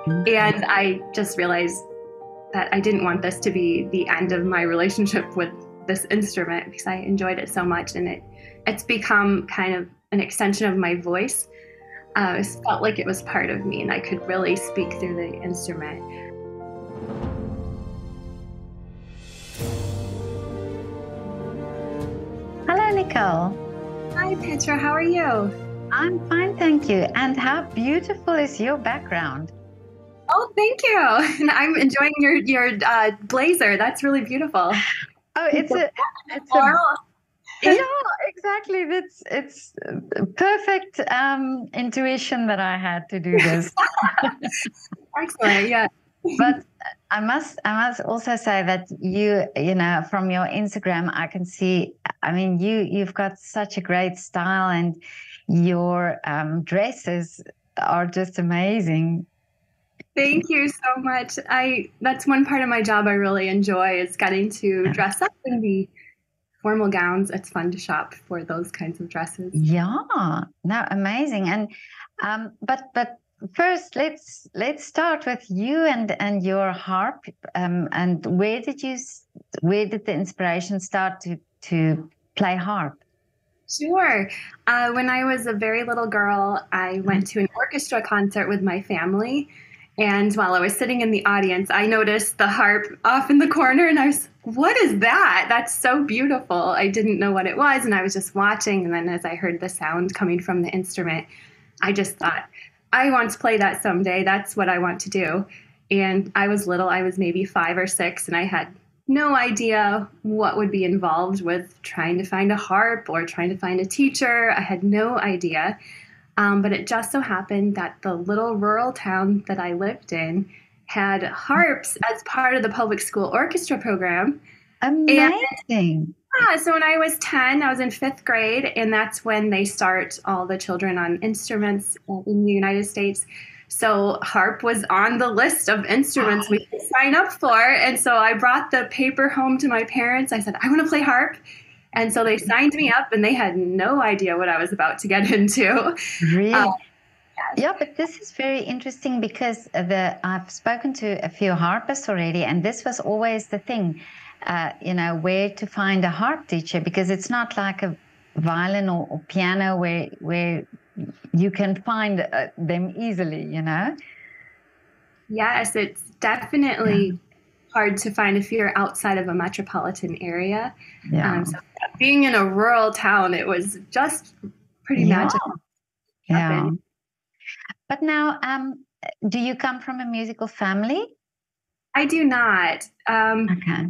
And I just realized that I didn't want this to be the end of my relationship with this instrument because I enjoyed it so much, and it's become kind of an extension of my voice. It felt like it was part of me, and I could really speak through the instrument. Hello, Nichole. Hi, Petra. How are you? I'm fine, thank you. And how beautiful is your background? Oh, thank you. And I'm enjoying your blazer. That's really beautiful. Oh, it's a Floral. yeah, exactly. It's perfect intuition that I had to do this. Excellent. Yeah. But I must also say that you know, from your Instagram, I can see, I mean, you've got such a great style, and your dresses are just amazing. Thank you so much. That's one part of my job I really enjoy is getting to dress up in the formal gowns. It's fun to shop for those kinds of dresses. Yeah, no, amazing. And but first, let's start with you and your harp. And where did the inspiration start to play harp? Sure. When I was a very little girl, I went to an orchestra concert with my family. And while I was sitting in the audience, I noticed the harp off in the corner, and I was, what is that? That's so beautiful. I didn't know what it was, and I was just watching. And then as I heard the sound coming from the instrument, I just thought, I want to play that someday. That's what I want to do. And I was little, I was maybe 5 or 6, and I had no idea what would be involved with trying to find a harp or trying to find a teacher. I had no idea. But it just so happened that the little rural town that I lived in had harps as part of the public school orchestra program. Amazing. So when I was 10, I was in 5th grade, and that's when they start all the children on instruments in the United States. So harp was on the list of instruments we could sign up for. And so I brought the paper home to my parents. I said, I want to play harp. And so they signed me up, and they had no idea what I was about to get into. Really? Yeah, but this is very interesting because I've spoken to a few harpists already, and this was always the thing, you know, where to find a harp teacher, because it's not like a violin or piano where you can find them easily, you know? Yes, it's definitely hard to find if you're outside of a metropolitan area. Yeah. So being in a rural town, it was just pretty magical. Yeah. But now, do you come from a musical family? I do not. Okay.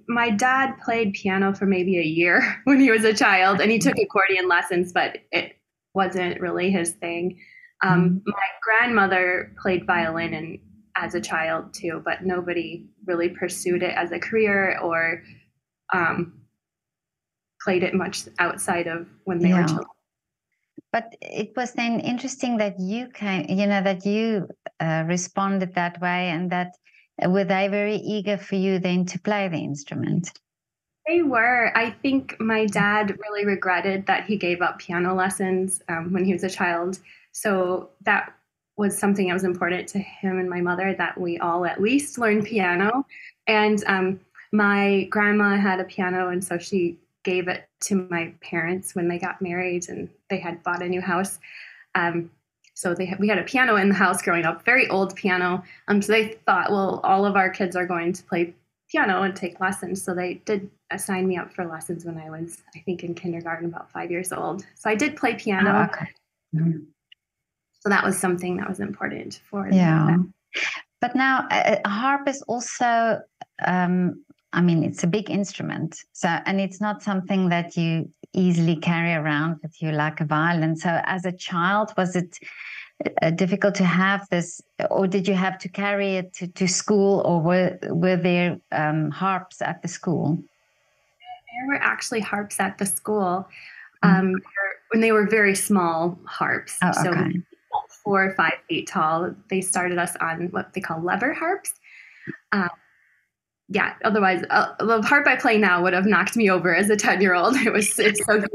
My dad played piano for maybe a year when he was a child, and he took accordion lessons, but it wasn't really his thing. My grandmother played violin and as a child too, but nobody really pursued it as a career or played it much outside of when they were children. But it was then interesting that you responded that way, and that were they very eager for you then to play the instrument? They were. I think my dad really regretted that he gave up piano lessons when he was a child. So that was something that was important to him and my mother, that we all at least learn piano. And my grandma had a piano, and so she gave it to my parents when they got married, and they had bought a new house. So we had a piano in the house growing up, very old piano. So they thought, well, all of our kids are going to play piano and take lessons. So they did assign me up for lessons when I was, I think, in kindergarten, about 5 years old. So I did play piano. Oh, okay. So that was something that was important for them. But now a harp is also, I mean, it's a big instrument. So, and it's not something that you easily carry around with you like a violin. So as a child, was it difficult to have this, or did you have to carry it to school, or were there harps at the school? There were actually harps at the school when they were very small harps. Oh, okay. So 4 or 5 feet tall. They started us on what they call lever harps. Otherwise, the harp I play now would have knocked me over as a 10-year-old. It's so good.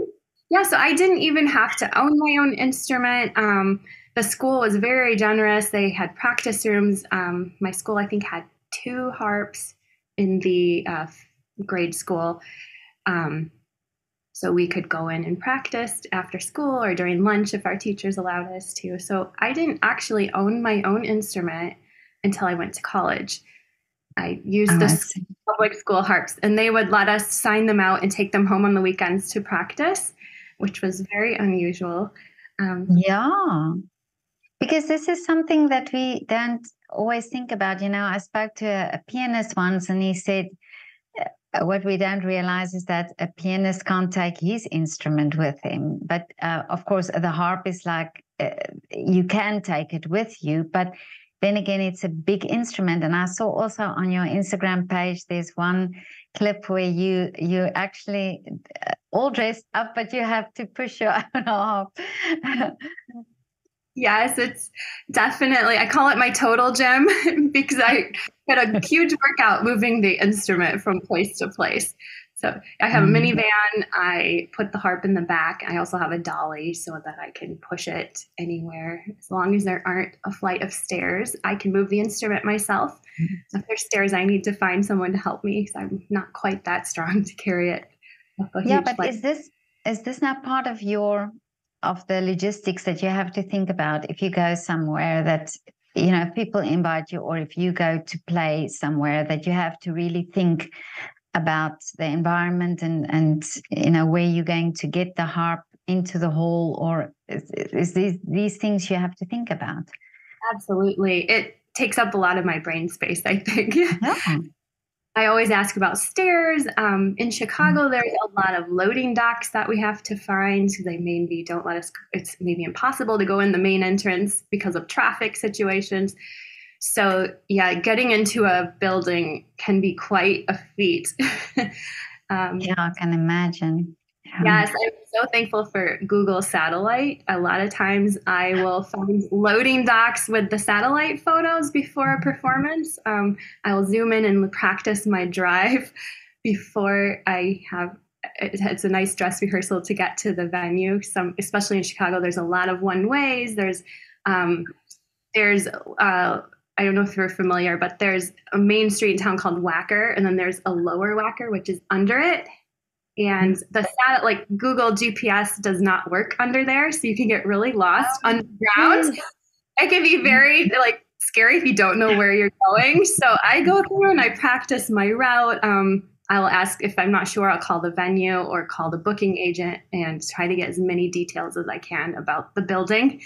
Yeah, so I didn't even have to own my own instrument. the school was very generous. They had practice rooms. My school, I think, had two harps in the grade school. Um, so we could go in and practice after school or during lunch if our teachers allowed us to. So I didn't actually own my own instrument until I went to college. I used Oh, I the see. public school harps, and they would let us sign them out and take them home on the weekends to practice, which was very unusual. Yeah, because this is something that we don't always think about. I spoke to a pianist once, and he said, what we don't realize is that a pianist can't take his instrument with him. But of course, the harp is like you can take it with you, but then again, it's a big instrument. And I saw also on your Instagram page, there's one clip where you actually all dressed up, but you have to push your own harp. Yes, it's definitely, I call it my total gym because I get a huge workout moving the instrument from place to place. So I have a Mm. minivan. I put the harp in the back. I also have a dolly so that I can push it anywhere. As long as there aren't a flight of stairs, I can move the instrument myself. So if there's stairs, I need to find someone to help me because I'm not quite that strong to carry it up a Yeah, huge but flight. is this not part of the logistics that you have to think about if you go somewhere that if people invite you, or if you go to play somewhere, that you have to really think about the environment and where you're going to get the harp into the hall, or is these things you have to think about? Absolutely. It takes up a lot of my brain space, I think. Yeah. I always ask about stairs. In Chicago, there's a lot of loading docks that we have to find because they maybe don't let us, it's maybe impossible to go in the main entrance because of traffic situations. So, yeah, getting into a building can be quite a feat. Yeah, I can imagine. Yeah. Yes, I'm so thankful for Google Satellite. A lot of times I will find loading docks with the satellite photos before a performance. I will zoom in and practice my drive before I have. It's a nice dress rehearsal to get to the venue. Especially in Chicago, there's a lot of one ways. There's I don't know if you're familiar, but there's a main street in town called Wacker, and then there's a lower Wacker, which is under it. And like Google GPS does not work under there, so you can get really lost underground. It can be very like scary if you don't know where you're going. So I go through and I practice my route. I'll ask if I'm not sure, I'll call the venue or call the booking agent and try to get as many details as I can about the building.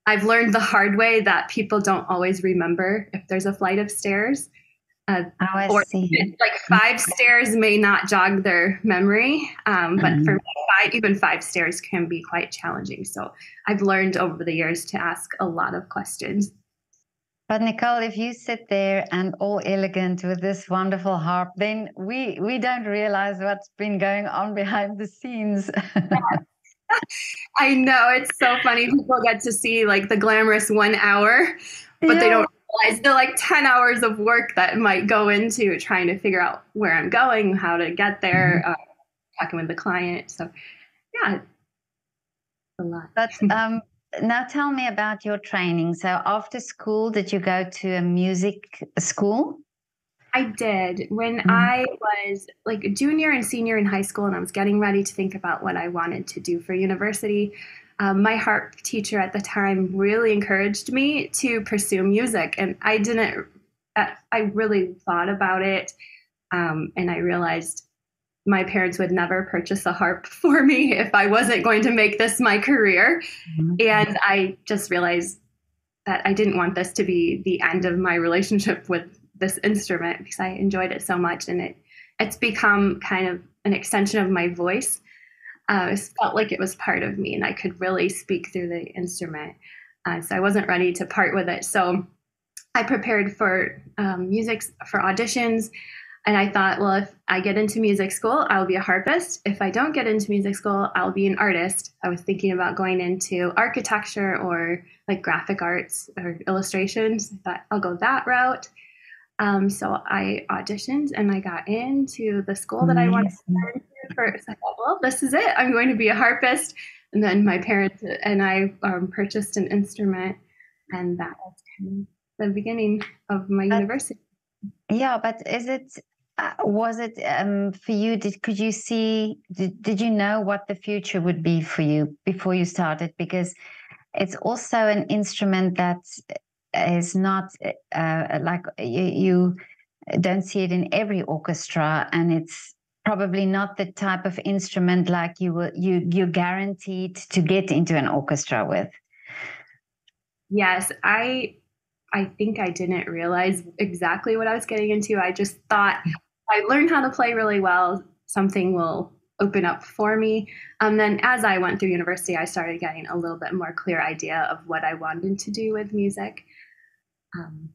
I've learned the hard way that people don't always remember if there's a flight of stairs. Or See. like 5 stairs may not jog their memory, but for me, even 5 stairs can be quite challenging. So I've learned over the years to ask a lot of questions. But Nichole, if you sit there and all elegant with this wonderful harp, then we don't realize what's been going on behind the scenes. I know, it's so funny. People get to see like the glamorous 1 hour, but they don't realize the like 10 hours of work that might go into trying to figure out where I'm going, how to get there, talking with the client. So yeah, it's a lot. But now tell me about your training. So after school, did you go to a music school? I did. When I was like a junior and senior in high school and I was getting ready to think about what I wanted to do for university, my harp teacher at the time really encouraged me to pursue music. And I really thought about it. And I realized my parents would never purchase a harp for me if I wasn't going to make this my career. And I just realized that I didn't want this to be the end of my relationship with this instrument because I enjoyed it so much, and it's become kind of an extension of my voice. It felt like it was part of me, and I could really speak through the instrument. So I wasn't ready to part with it. So I prepared for music for auditions, and I thought, well, if I get into music school, I'll be a harpist. If I don't get into music school, I'll be an artist. I was thinking about going into architecture or like graphic arts or illustrations. I thought I'll go that route. So I auditioned and I got into the school that I wanted to go into first. I thought, well, this is it. I'm going to be a harpist. And then my parents and I purchased an instrument, and that was kind of the beginning of my But university. yeah, but is it was it for you? Could you see? Did you know what the future would be for you before you started? Because it's also an instrument that is not like you don't see it in every orchestra, and it's probably not the type of instrument like you're guaranteed to get into an orchestra with. Yes, I think I didn't realize exactly what I was getting into. I just thought I learned how to play really well, something will open up for me. Then as I went through university, I started getting a little bit more clear idea of what I wanted to do with music. Um,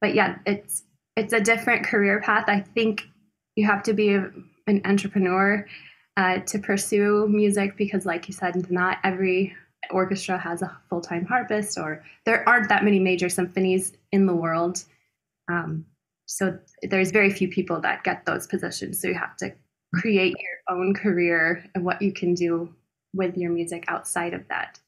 but yeah, it's a different career path. I think you have to be an entrepreneur to pursue music because, like you said, not every orchestra has a full-time harpist, or there aren't that many major symphonies in the world. Um, so there's very few people that get those positions. So you have to create your own career and what you can do with your music outside of that.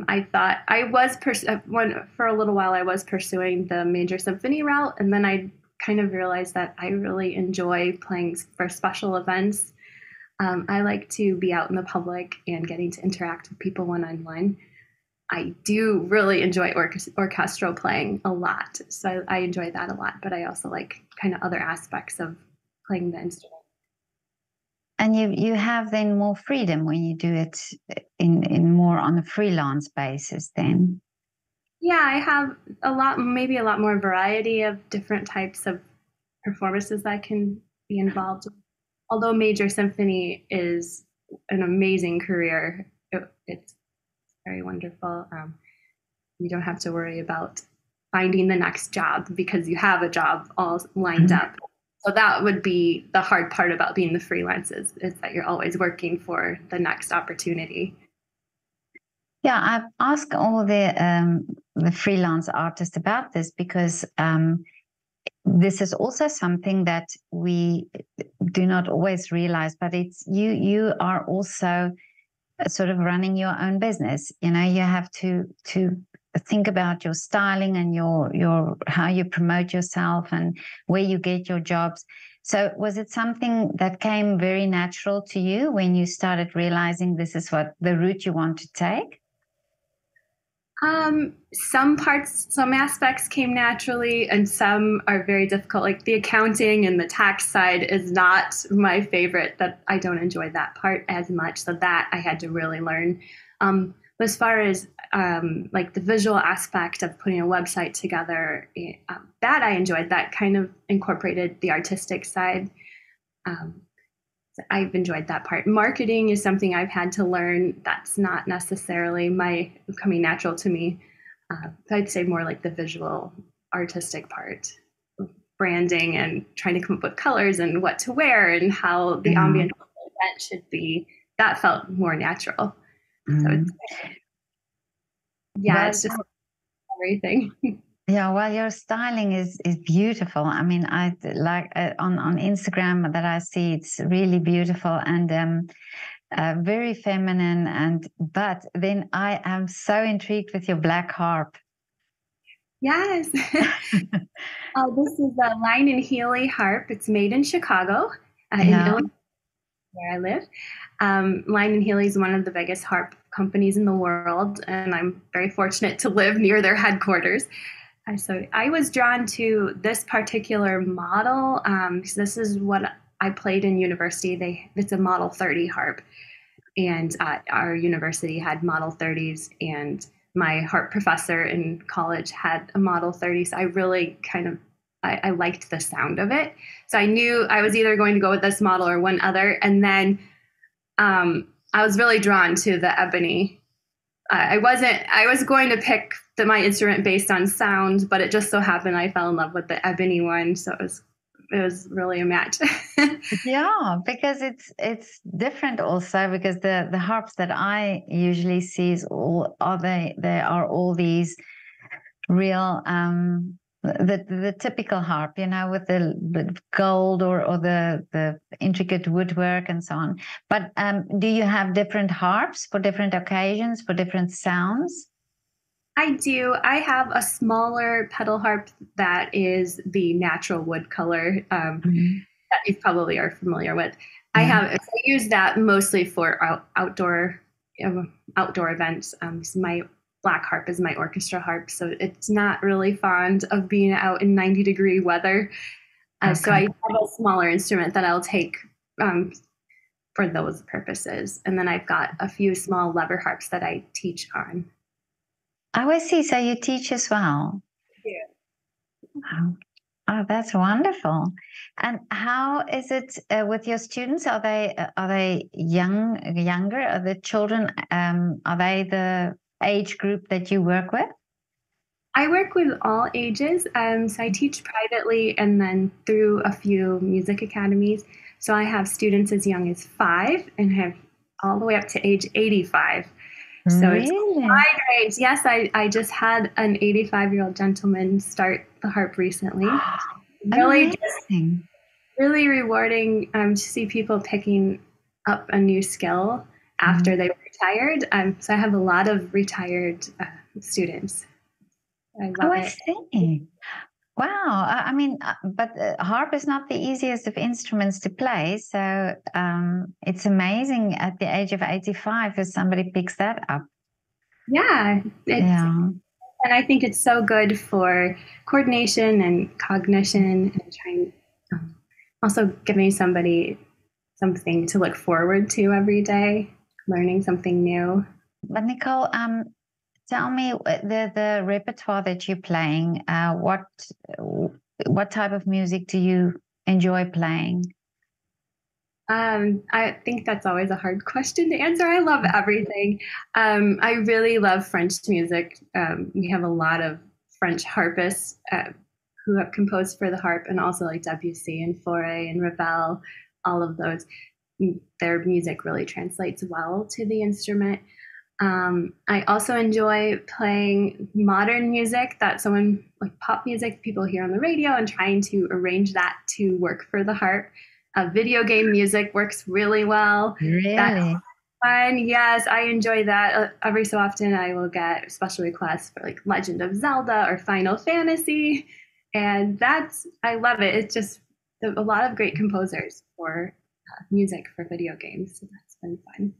I thought I was for a little while. I was pursuing the major symphony route, and then I kind of realized that I really enjoy playing for special events. I like to be out in the public and getting to interact with people one on one. I do really enjoy orchestral playing a lot, so I enjoy that a lot. But I also like kind of other aspects of playing the instrument. And you have then more freedom when you do it in more on a freelance basis then. Yeah, I have maybe a lot more variety of different types of performances that can be involved. Although major symphony is an amazing career, it's very wonderful. You don't have to worry about finding the next job because you have a job all lined up. So that would be the hard part about being the freelance is that you're always working for the next opportunity. Yeah, I've asked all the freelance artists about this because this is also something that we do not always realize, but it's you are also sort of running your own business. You know, you have to think about your styling and your how you promote yourself and where you get your jobs. So was it something that came very natural to you when you started realizing this is what the route you want to take? Some aspects came naturally, and some are very difficult. Like the accounting and the tax side is not my favorite. That I don't enjoy that part as much. So that I had to really learn. But as far as like the visual aspect of putting a website together, that I enjoyed. That kind of incorporated the artistic side. Um, I've enjoyed that part. Marketing is something I've had to learn. That's not necessarily coming natural to me. So I'd say more like the visual, artistic part, branding and trying to come up with colors and what to wear and how the ambient event should be. That felt more natural. So Well, it's just everything. yeah, well, your styling is beautiful. I mean, I like on Instagram that I see it's really beautiful and very feminine. And but then I am so intrigued with your black harp. Yes. This is a Line and Healy harp. It's made in Chicago, in Yeah. Illinois, where I live. Line and Healy is one of the biggest harp companies in the world, and I'm very fortunate to live near their headquarters. So I was drawn to this particular model because this is what I played in university. It's a Model 30 harp, and our university had Model 30s, and my harp professor in college had a Model 30. So I really I liked the sound of it. So I knew I was either going to go with this model or one other. And then I was really drawn to the ebony. I was going to pick my instrument based on sound, but it just so happened I fell in love with the ebony one. So it was really a match. Yeah, because it's different also because the harps that I usually see is all are they are all these real the typical harp, with the gold or the intricate woodwork and so on. But do you have different harps for different occasions, for different sounds? I do. I have a smaller pedal harp that is the natural wood color that you probably are familiar with. Yeah. I use that mostly for outdoor events. So my black harp is my orchestra harp, so it's not really fond of being out in 90-degree weather. So I have a smaller instrument that I'll take for those purposes. And then I've got a few small lever harps that I teach on. Oh, I see. So you teach as well. Yeah. Oh, that's wonderful. And how is it with your students? Are they younger? Are the children? Are they the age group that you work with? I work with all ages. So I teach privately and then through a few music academies. So I have students as young as 5 and have all the way up to age 85. So Really? it's a wide range. Yes, I just had an 85-year-old gentleman start the harp recently. Amazing. Really rewarding to see people picking up a new skill after they retired. So I have a lot of retired students. I love it. I see. Wow. I mean, but harp is not the easiest of instruments to play. So it's amazing at the age of 85 if somebody picks that up. Yeah. And I think it's so good for coordination and cognition and trying, also giving somebody something to look forward to every day, learning something new. But Nichole, tell me the repertoire that you're playing. What type of music do you enjoy playing? I think that's always a hard question to answer. I love everything. I really love French music. We have a lot of French harpists who have composed for the harp, and also like Debussy and Fauré and Ravel, all of those. Their music really translates well to the instrument. I also enjoy playing modern music, that someone like pop music people hear on the radio, and trying to arrange that to work for the harp. Video game music works really well. Really? That's fun. Yes, I enjoy that. Every so often I will get special requests for like Legend of Zelda or Final Fantasy. And I love it. It's just a lot of great composers for music for video games. So that's been fun.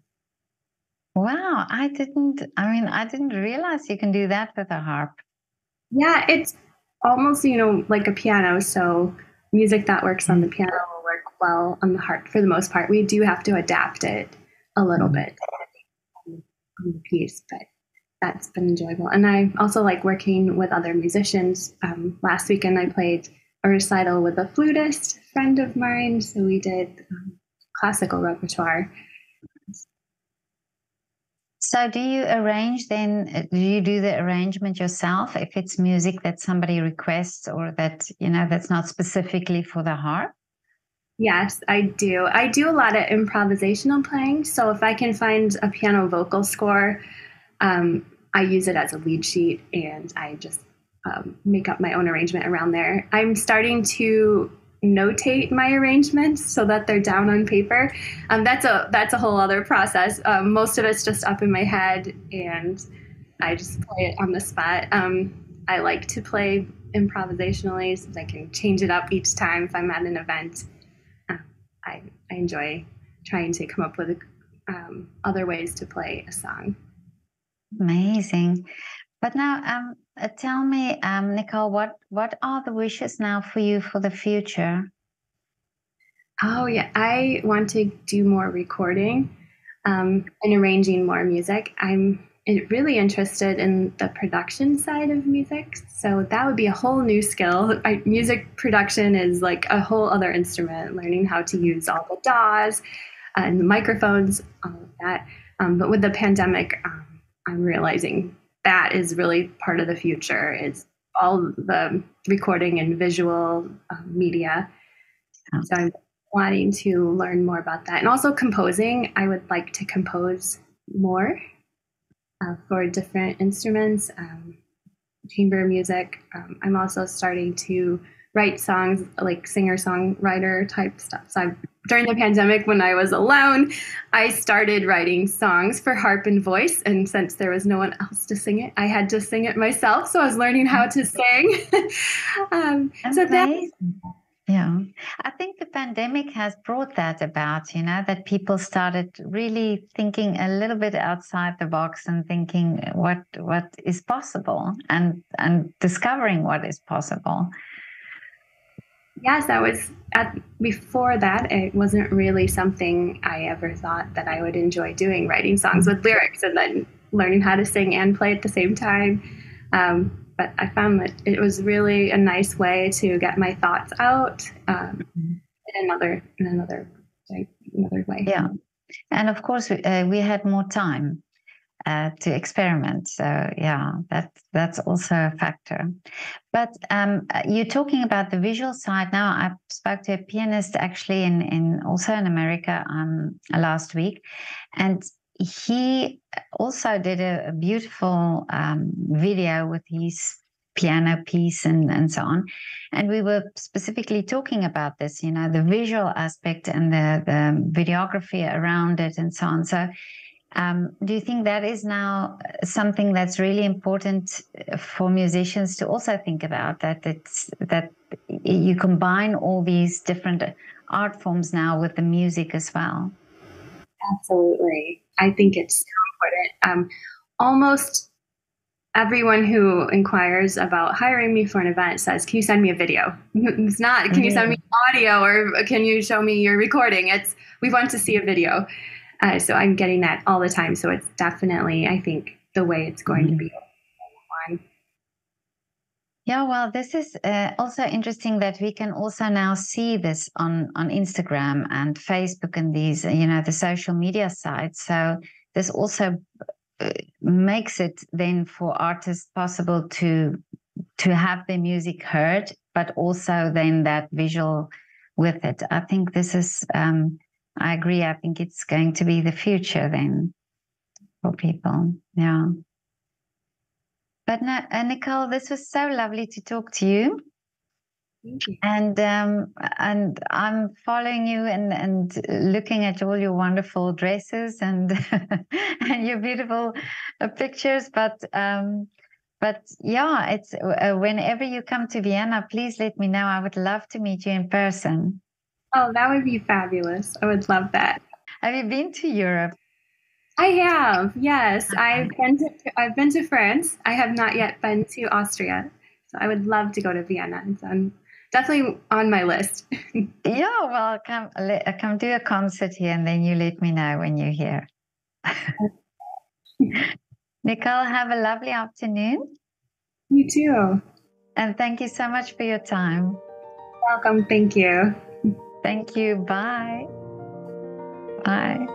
Wow. I didn't realize you can do that with a harp. Yeah, it's almost, like a piano. So music that works on the piano will work well on the harp for the most part. We do have to adapt it a little bit on the piece, but that's been enjoyable. And I also like working with other musicians. Last weekend I played a recital with a flutist friend of mine. So we did classical repertoire. So do you arrange then, do you do the arrangement yourself if it's music that somebody requests or that, that's not specifically for the harp? Yes, I do. I do a lot of improvisational playing. So if I can find a piano vocal score, I use it as a lead sheet and I just make up my own arrangement around there. I'm starting to notate my arrangements so that they're down on paper. That's a whole other process. Most of it's just up in my head and I just play it on the spot. I like to play improvisationally so I can change it up each time if I'm at an event. I enjoy trying to come up with other ways to play a song. Amazing. But now, tell me, Nichole, what are the wishes now for you for the future? Oh, yeah. I want to do more recording and arranging more music. I'm really interested in the production side of music. So that would be a whole new skill. Music production is like a whole other instrument, learning how to use all the DAWs and the microphones, all of that. But with the pandemic, I'm realizing that is really part of the future. It's all the recording and visual media. So I'm wanting to learn more about that. And also composing. I would like to compose more for different instruments. chamber music. I'm also starting to write songs, like singer-songwriter type stuff. So during the pandemic, when I was alone, I started writing songs for harp and voice. And since there was no one else to sing it, I had to sing it myself. So I was learning how to sing. So that. Yeah, I think the pandemic has brought that about, that people started really thinking a little bit outside the box and thinking what is possible and discovering what is possible. Yes, that was before that. It wasn't really something I ever thought that I would enjoy doing, writing songs with lyrics and then learning how to sing and play at the same time. But I found that it was really a nice way to get my thoughts out in another way. Yeah, and of course we had more time to experiment. So yeah, that's also a factor. But you're talking about the visual side now. I spoke to a pianist actually in also in America last week, and he also did a beautiful video with his piano piece and so on. And we were specifically talking about this, the visual aspect and the videography around it and so on. So do you think that is now something that's really important for musicians to also think about, that you combine all these different art forms now with the music as well? Absolutely. I think it's so important. Almost everyone who inquires about hiring me for an event says, "Can you send me a video?" It's not, "Can you send me audio?" or "Can you show me your recording?" It's, "We want to see a video." So I'm getting that all the time. So it's definitely, I think, the way it's going to be. Yeah, well, this is also interesting that we can also now see this on Instagram and Facebook and these, the social media sites. So this also makes it then for artists possible to have their music heard, but also then that visual with it. I think this is, I agree. I think it's going to be the future then for people. Yeah. But Nichole, this was so lovely to talk to you. Thank you. And I'm following you and looking at all your wonderful dresses and and your beautiful pictures. But yeah, it's whenever you come to Vienna, please let me know. I would love to meet you in person. Oh, that would be fabulous. I would love that. Have you been to Europe? I have, yes. I've been to France. I have not yet been to Austria. So I would love to go to Vienna. It's definitely on my list. Yeah, well, come do a concert here, and then you let me know when you're here. Nichole, have a lovely afternoon. You too. And thank you so much for your time. Welcome. Thank you. Thank you. Bye. Bye.